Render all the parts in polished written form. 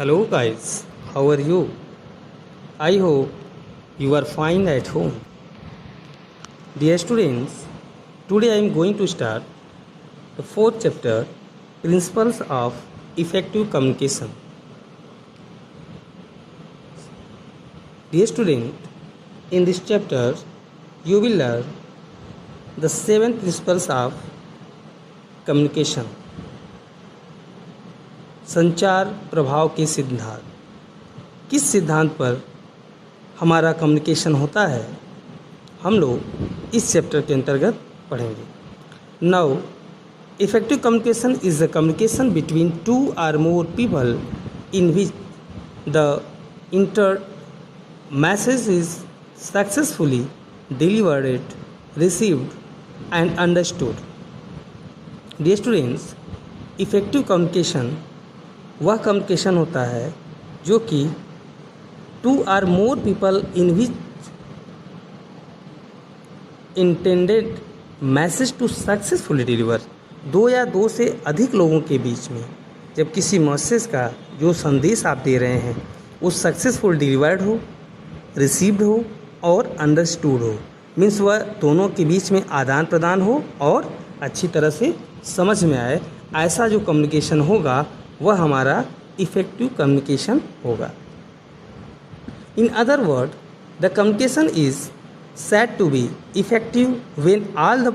Hello guys, how are you? I hope you are fine at home. Dear students, today I am going to start the fourth chapter, Principles of Effective Communication. Dear student, in this chapter you will learn the 7 principles of communication. संचार प्रभाव के सिद्धांत। किस सिद्धांत पर हमारा communication होता है, हम लोग इस चैप्टर के अंतर्गत पढ़ेंगे। Now effective communication is the communication between two or more people in which the inter message is successfully delivered, received and understood. Dear students, effective communication वह कम्युनिकेशन होता है जो कि two or more people in which intended message to successfully deliver, दो या दो से अधिक लोगों के बीच में जब किसी मैसेज का जो संदेश आप दे रहे हैं वो सक्सेसफुल डिलीवर्ड हो, रिसीव्ड हो और अंडरस्टूड हो, मीन्स वह दोनों के बीच में आदान प्रदान हो और अच्छी तरह से समझ में आए, ऐसा जो कम्युनिकेशन होगा वह हमारा इफेक्टिव कम्युनिकेशन होगा। In other word, the communication is said to be effective when all the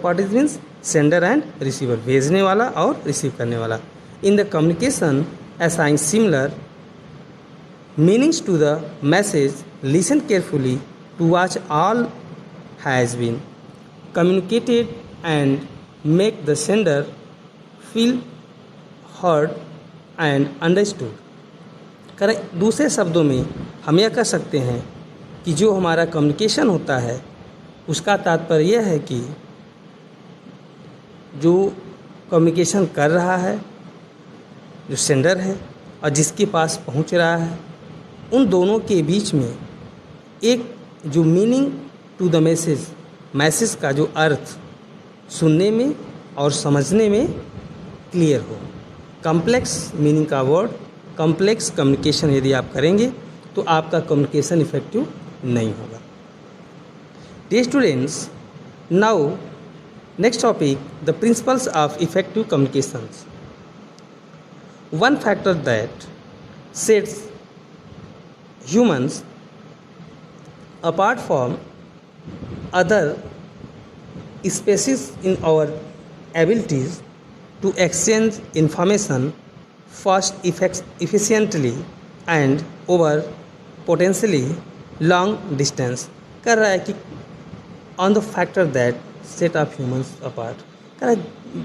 parties means sender and receiver, भेजने वाला और रिसीव करने वाला, in the communication assign similar meanings to the message, listen carefully to watch all has been communicated and make the sender feel heard and understood. करें दूसरे शब्दों में हम यह कह सकते हैं कि जो हमारा कम्युनिकेशन होता है उसका तात्पर्य यह है कि जो कम्युनिकेशन कर रहा है, जो सेंडर है और जिसके पास पहुंच रहा है, उन दोनों के बीच में एक जो मीनिंग टू द मैसेज का जो अर्थ सुनने में और समझने में क्लियर हो। कॉम्प्लेक्स मीनिंग का वर्ड, कॉम्प्लेक्स कम्युनिकेशन यदि आप करेंगे तो आपका कम्युनिकेशन इफेक्टिव नहीं होगा। Dear students, now next topic, the principles of effective communications. One factor that sets humans apart from other species in our abilities to exchange information fast, efficiently and over potentially long distance। कर रहा है कि on the factor that set of humans apart, कर रहा है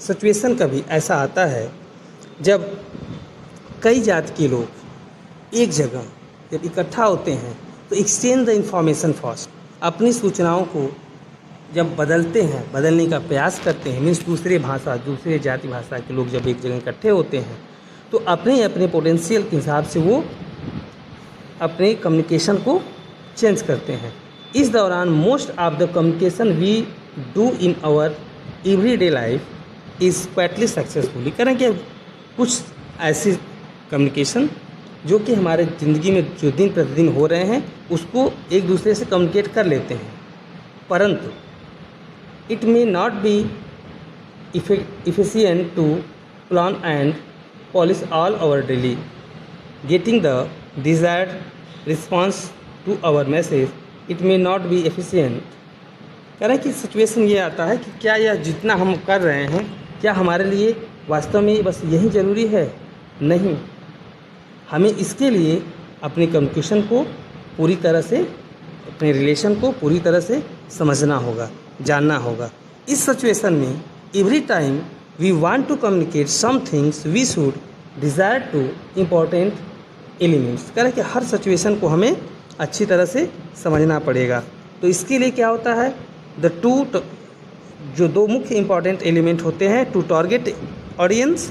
situation कभी ऐसा आता है जब कई जात के लोग एक जगह जब इकट्ठा होते हैं तो एक्सचेंज द इंफॉर्मेशन फास्ट, अपनी सूचनाओं को जब बदलते हैं, बदलने का प्रयास करते हैं, मीन्स दूसरे जाति भाषा के लोग जब एक जगह इकट्ठे होते हैं तो अपने अपने पोटेंशियल के हिसाब से वो अपने कम्युनिकेशन को चेंज करते हैं। इस दौरान most of the communication we do in our everyday life is quietly successfully. करें कि कुछ ऐसी कम्युनिकेशन जो कि हमारे ज़िंदगी में जो दिन प्रतिदिन हो रहे हैं उसको एक दूसरे से कम्युनिकेट कर लेते हैं, परंतु it may not be efficient to plan and polish all our daily getting the desired response to our message, it may not be efficient. कह रहे हैं कि सिचुएशन ये आता है कि क्या यह जितना हम कर रहे हैं क्या हमारे लिए वास्तव में बस यही ज़रूरी है? नहीं, हमें इसके लिए अपने कम्युनिकेशन को पूरी तरह से, अपने रिलेशन को पूरी तरह से समझना होगा, जानना होगा। इस सिचुएशन में every time we want to communicate some things we should desire two important elements. कह रहे कि हर सिचुएशन को हमें अच्छी तरह से समझना पड़ेगा। तो इसके लिए क्या होता है, जो दो मुख्य इम्पॉर्टेंट एलिमेंट होते हैं, two target audience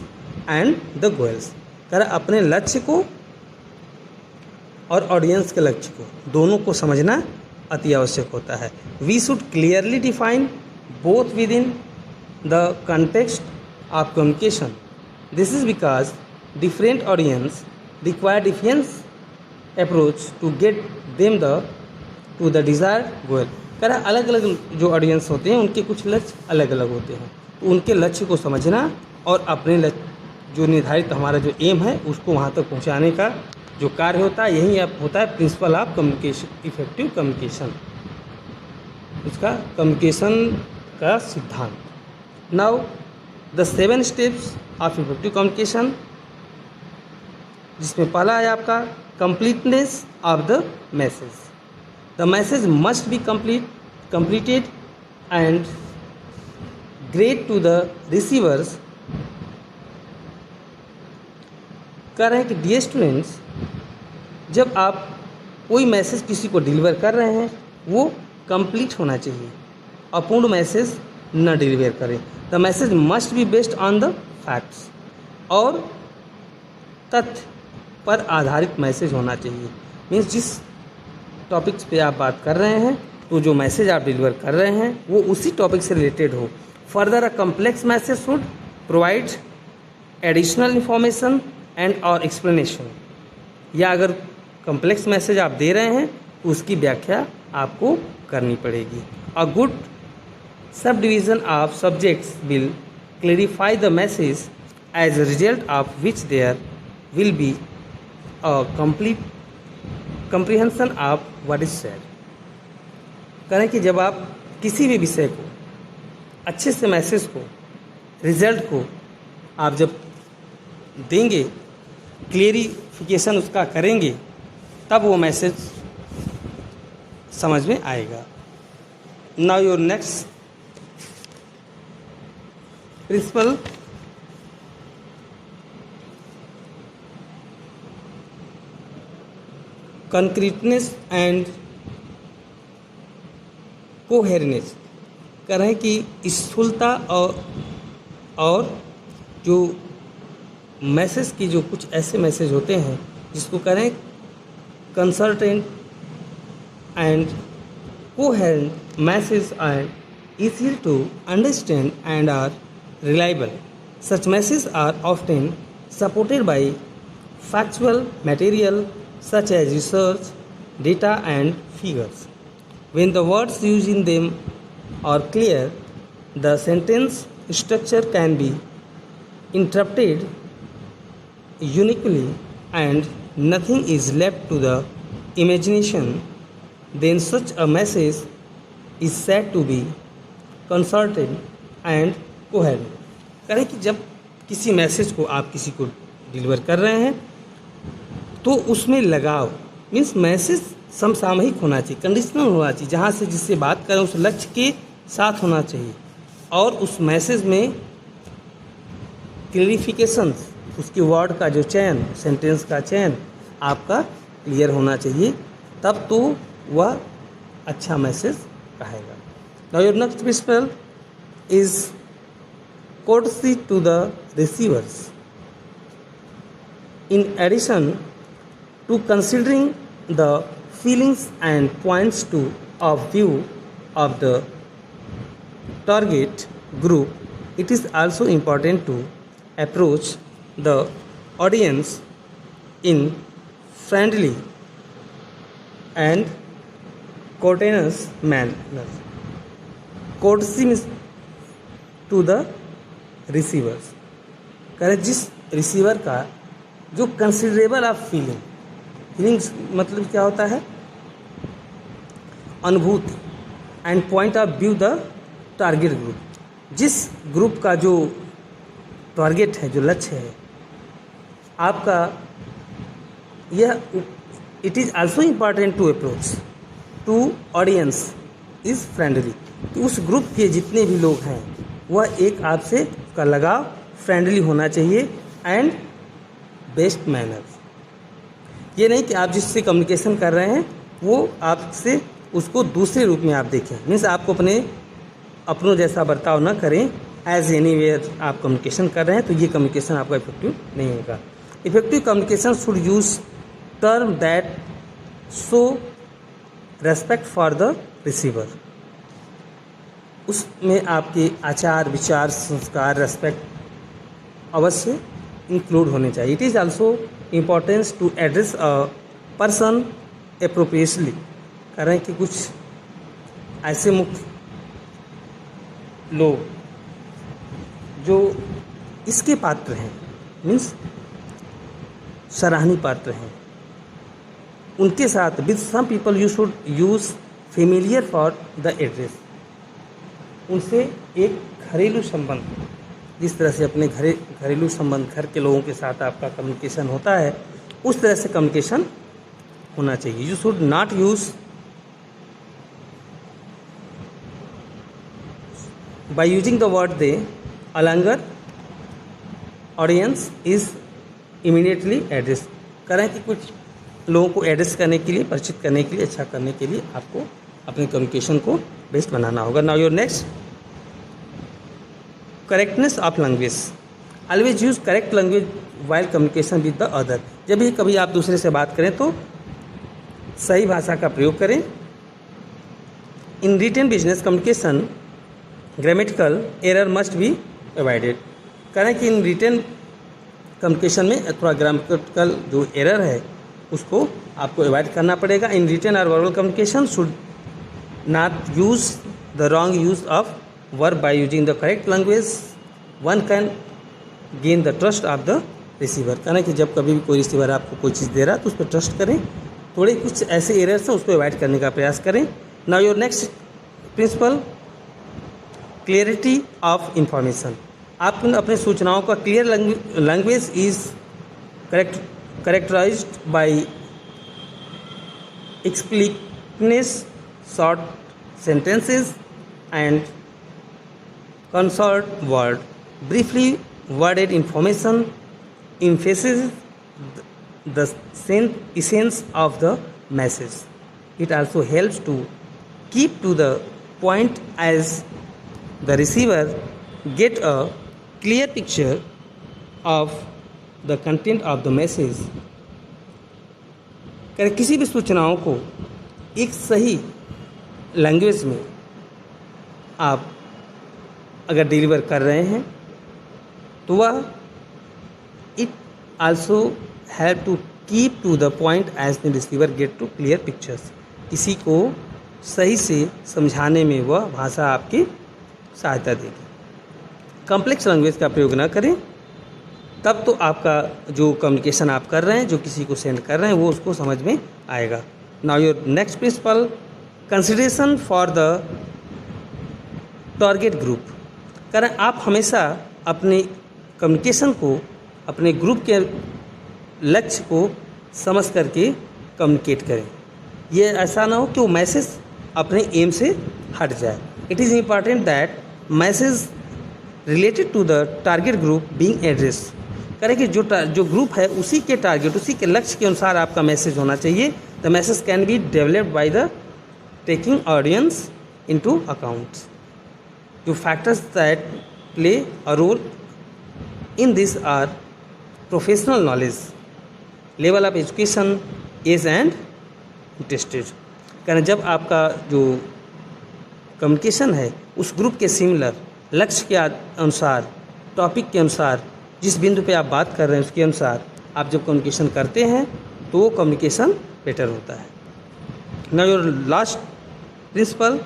and the goals. कर अपने लक्ष्य को और ऑडियंस के लक्ष्य को दोनों को समझना अति आवश्यक होता है। We should clearly define both within the context of communication. This is because different audience require different approach to get them to the desired goal। कह रहा अलग अलग जो ऑडियंस होते हैं उनके कुछ लक्ष्य अलग अलग होते हैं, तो उनके लक्ष्य को समझना और अपने लक्ष्य जो निर्धारित हमारा जो एम है उसको वहाँ तक पहुँचाने का जो कार्य होता है, यही अब होता है principle of communication, effective communication, इसका कम्युनिकेशन का सिद्धांत। Now the 7 steps of effective communication, जिसमें पहला है आपका completeness of the message. The message must be completed and great to the receivers। कह रहे हैं कि डियर स्टूडेंट्स, जब आप कोई मैसेज किसी को डिलीवर कर रहे हैं वो कंप्लीट होना चाहिए, अपूर्ण मैसेज न डिलीवर करें। The message must be based on the facts, और तथ्य पर आधारित मैसेज होना चाहिए। मीन्स जिस टॉपिक्स पे आप बात कर रहे हैं तो जो मैसेज आप डिलीवर कर रहे हैं वो उसी टॉपिक से रिलेटेड हो। Further a complex message should provide additional information and और एक्सप्लेनेशन, या अगर कम्प्लेक्स मैसेज आप दे रहे हैं तो उसकी व्याख्या आपको करनी पड़ेगी। A good sub division of subjects will clarify the message, as a result of which there will be a complete comprehension of what is said. करें कि जब आप किसी भी विषय को अच्छे से मैसेज को, रिजल्ट को आप जब देंगे, क्लियरिफिकेशन उसका करेंगे, तब वो मैसेज समझ में आएगा। Now your next principle, concreteness and coherence. कह रहे हैं कि स्थूलता और जो मैसेज की जो कुछ ऐसे मैसेज होते हैं जिसको कह रहे हैं consultant and coherent message are easier to understand and are reliable. Such messages are often supported by factual material such as research, data and figures. When the words used in them are clear, the sentence structure can be interpreted uniquely and nothing is left to the imagination. Then such a message is said to be concerted and coherent। करें कि जब किसी message को आप किसी को deliver कर रहे हैं तो उसमें लगाव, मीन्स मैसेज समसामयिक होना चाहिए, कंडीशनल होना चाहिए, जहाँ से जिससे बात करें उस लक्ष्य के साथ होना चाहिए, और उस मैसेज में क्लियरिफिकेशन, उसके वर्ड का जो चयन, सेंटेंस का चयन आपका क्लियर होना चाहिए, तब तो वह अच्छा मैसेज कहेगा। Now your next principle is courtesy to the receivers. In addition to considering the feelings and points of view of the target group, it is also important to approach the audience in friendly and courteous manner. Courtesy means to the receivers. करें जिस receiver का जो considerable of feelings मतलब क्या होता है, अनुभूति, and point of view the target group, जिस ग्रुप का जो टारगेट है, जो लक्ष्य है आपका, यह it is also important to approach to audience is friendly. तो उस ग्रुप के जितने भी लोग हैं वह एक आपसे का लगाव फ्रेंडली होना चाहिए एंड बेस्ट मैनर। ये नहीं कि आप जिससे कम्युनिकेशन कर रहे हैं वो आपसे उसको दूसरे रूप में आप देखें, मीन्स आपको अपनों जैसा बर्ताव न करें, एज एनीवेयर आप कम्युनिकेशन कर रहे हैं तो ये कम्युनिकेशन आपका इफेक्टिव नहीं होगा। Effective communication should use term that show respect for the receiver. उसमें आपके आचार विचार संस्कार रेस्पेक्ट अवश्य इंक्लूड होने चाहिए। It is also importance to address a person appropriately. कह रहे हैं कि कुछ ऐसे मुख्य लोग जो इसके पात्र हैं, मीन्स सराहनीय पात्र हैं, उनके साथ with some people you should use familiar for the address. उनसे एक घरेलू संबंध, जिस तरह से अपने घरेलू संबंध, घर के लोगों के साथ आपका कम्युनिकेशन होता है, उस तरह से कम्युनिकेशन होना चाहिए। You should not use by using the word they अलंगर ऑडियंस इज इमीडिएटली एड्रेस। करें कि कुछ लोगों को एड्रेस करने के लिए, परिचित करने के लिए, अच्छा करने के लिए आपको अपने कम्युनिकेशन को बेस्ट बनाना होगा। Now your next, correctness of language. Always use correct language while communication with the other. जब भी कभी आप दूसरे से बात करें तो सही भाषा का प्रयोग करें। In written business communication grammatical error must be avoided. करें कि इन रिटन कम्युनिकेशन में थोड़ा ग्रामेटिकल जो एरर है उसको आपको अवॉइड करना पड़ेगा। इन रिटन और verbal communication should not use the wrong use of verb bye using the correct language one can gain the trust of the receiver. कहना कि जब कभी भी कोई रिसीवर आपको कोई चीज़ दे रहा है तो उस पर ट्रस्ट करें। थोड़े कुछ ऐसे एरर्स हैं उसको अवॉइड करने का प्रयास करें। Now your next principal, clarity of information. आप अपने सूचनाओं का clear language is characterized by explicitness, short sentences and concise word. Briefly worded information emphasizes the essence of the message. It also helps to keep to the point as the receiver get a clear picture of the content of the message। किसी भी सूचनाओं को एक सही language में आप अगर deliver कर रहे हैं तो वह it also have to keep to the point as the receiver get to clear pictures. किसी को सही से समझाने में वह भाषा आपकी सहायता देगी। कॉम्प्लेक्स लैंग्वेज का प्रयोग न करें, तब तो आपका जो कम्युनिकेशन आप कर रहे हैं, जो किसी को सेंड कर रहे हैं, वो उसको समझ में आएगा। Now your next principal, consideration for the target group. करें आप हमेशा अपने कम्युनिकेशन को, अपने ग्रुप के लक्ष्य को समझ करके कम्युनिकेट करें। ये ऐसा ना हो कि वो मैसेज अपने एम से हट जाए। It is important that message related to the target group being address. करें कि जो ग्रुप है उसी के टारगेट, उसी के लक्ष्य के अनुसार आपका मैसेज होना चाहिए। The message can be developed by the taking audience into accounts. जो factors that play a role in this are professional knowledge, level of education, age and interested. करें जब आपका जो कम्युनिकेशन है उस ग्रुप के सिमिलर, लक्ष्य के अनुसार, टॉपिक के अनुसार, जिस बिंदु पे आप बात कर रहे हैं उसके अनुसार आप जब कम्युनिकेशन करते हैं तो वो कम्युनिकेशन बेटर होता है। Now your last principle,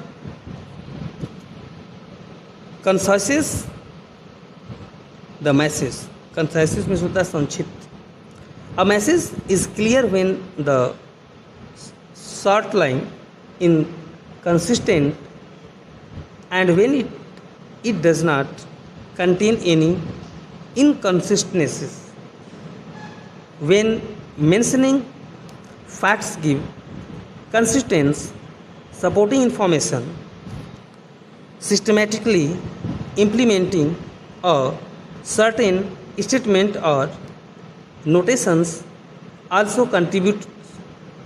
conciseness the message. Conciseness में होता है संक्षिप्त। A message is clear when the short line in consistent and when it does not contain any inconsistencies. When mentioning facts, give consistency, supporting information, systematically implementing a certain statement or notations also contribute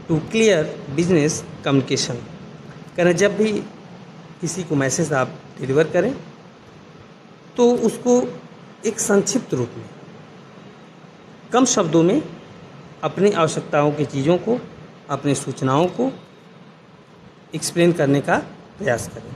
to clear business communication। करें जब भी किसी को message आप deliver करें तो उसको एक संक्षिप्त रूप में, कम शब्दों में अपनी आवश्यकताओं की चीज़ों को, अपनी सूचनाओं को एक्सप्लेन करने का प्रयास करें।